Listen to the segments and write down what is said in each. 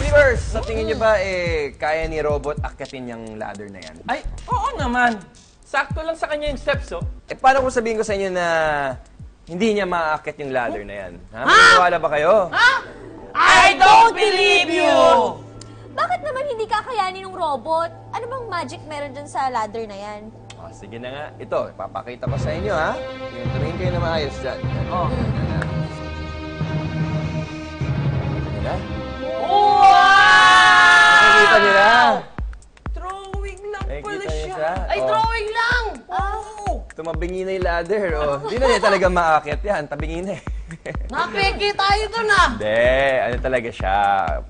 believers, sa tingin niyo ba kaya ni robot akyatin yung ladder na yan? Ay, oo naman. Sakto lang sa kanya yung steps, oh. Paano kung sabihin ko sa inyo na hindi niya maaakyat yung ladder na yan? Ha? Maniwala ba kayo? Ha? I don't believe you! Bakit naman hindi kakayanin ng robot? Ano bang magic meron dyan sa ladder na yan? Oh, sige na nga. Ito, papakita ko sa inyo, ha? Yung tumingin kayo na maayos dyan. Oh. Nakita niyo na? Wow! Nakita niyo na? Drawing lang pala Nakikita niyo siya. siya? Ay, Oh. drawing lang! Oh! Tumabingi na yung ladder, oh. Di na niya talaga maakyat yan. Tabingi na eh. Napeke tayo dun, ah! Hindi, ano talaga siya.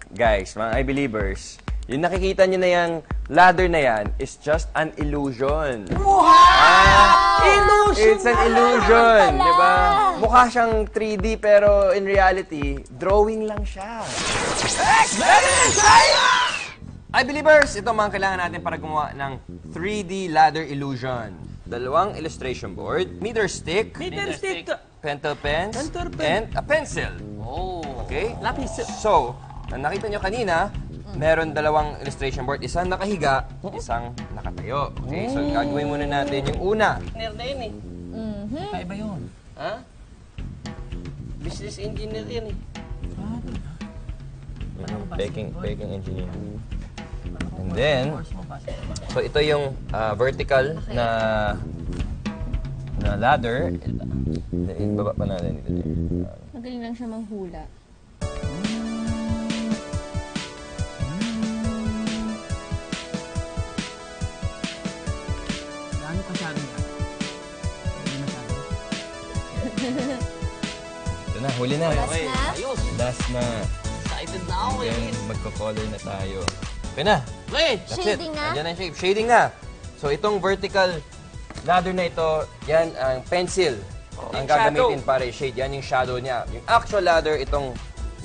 Guys, mga I-believers, yung nakikita niyo na yung ladder na yan is just an illusion. Wow! Illusion It's an pala! illusion, pala. di ba? Mukha siyang 3D pero in reality, drawing lang siya. I-believers, ito mga kailangan natin para gumawa ng 3D ladder illusion. Dalawang illustration board, meter stick, Meter stick. pentel pens, Pentel pen. and a pencil. Oh. Okay? Lapis. So, ang nakita nyo kanina, meron dalawang illustration board. Isang nakahiga, isang nakatayo. Okay, so gagawin muna natin yung una. Engineer na yun, eh. Kaiba yun. Ha? Business engineer yan, eh. Baking engineer. And then, so ito yung vertical na ladder. Ibaba pa natin dito. Magaling lang siya manghula. Gaano kasyado yan? Hindi masyado. Ito na, huli na. Last na? Ayos. Last na. Excited na ako, eh. Then, magko-color na tayo. Okay na. Wait! That's Shading it. na? Nandiyan na yung shape. Shading na. So, itong vertical ladder na ito, yan ang pencil. Ang Yung gagamitin shadow. para i-shade. Yan yung shadow niya. Yung actual ladder, itong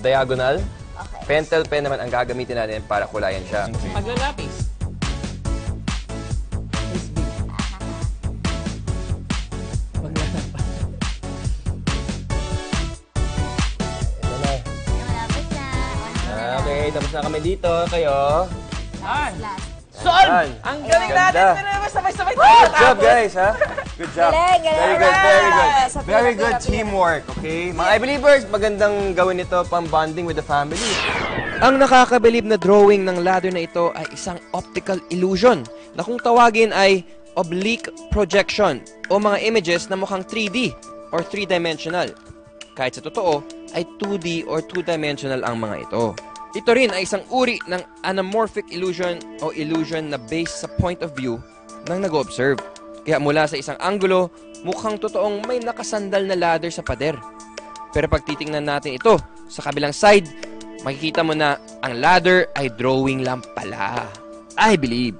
diagonal. Okay. Pentel pen naman ang gagamitin natin para kulayan siya. Paglalapis. Ito na. Malapit na. Okay, tapos na kami dito. Kayo. An! Last. Son! Yan. Ang galing Ganda. natin! Pero sabay-sabay tayo. Good job, guys, ha? Good job. Galing, galing. Very good, very good. Sapira, Very sapira, good sapira. teamwork, okay? Mga I-believers, magandang gawin ito pang bonding with the family. Ang nakakabilib na drawing ng ladder na ito ay isang optical illusion na kung tawagin ay oblique projection o mga images na mukhang 3D or 3-dimensional. Kahit sa totoo ay 2D or 2-dimensional ang mga ito. Ito rin ay isang uri ng anamorphic illusion o illusion na based sa point of view ng nag-observe. Kaya mula sa isang anggulo, mukhang totoong may nakasandal na ladder sa pader. Pero pag titingnan natin ito sa kabilang side, makikita mo na ang ladder ay drawing lang pala. I believe.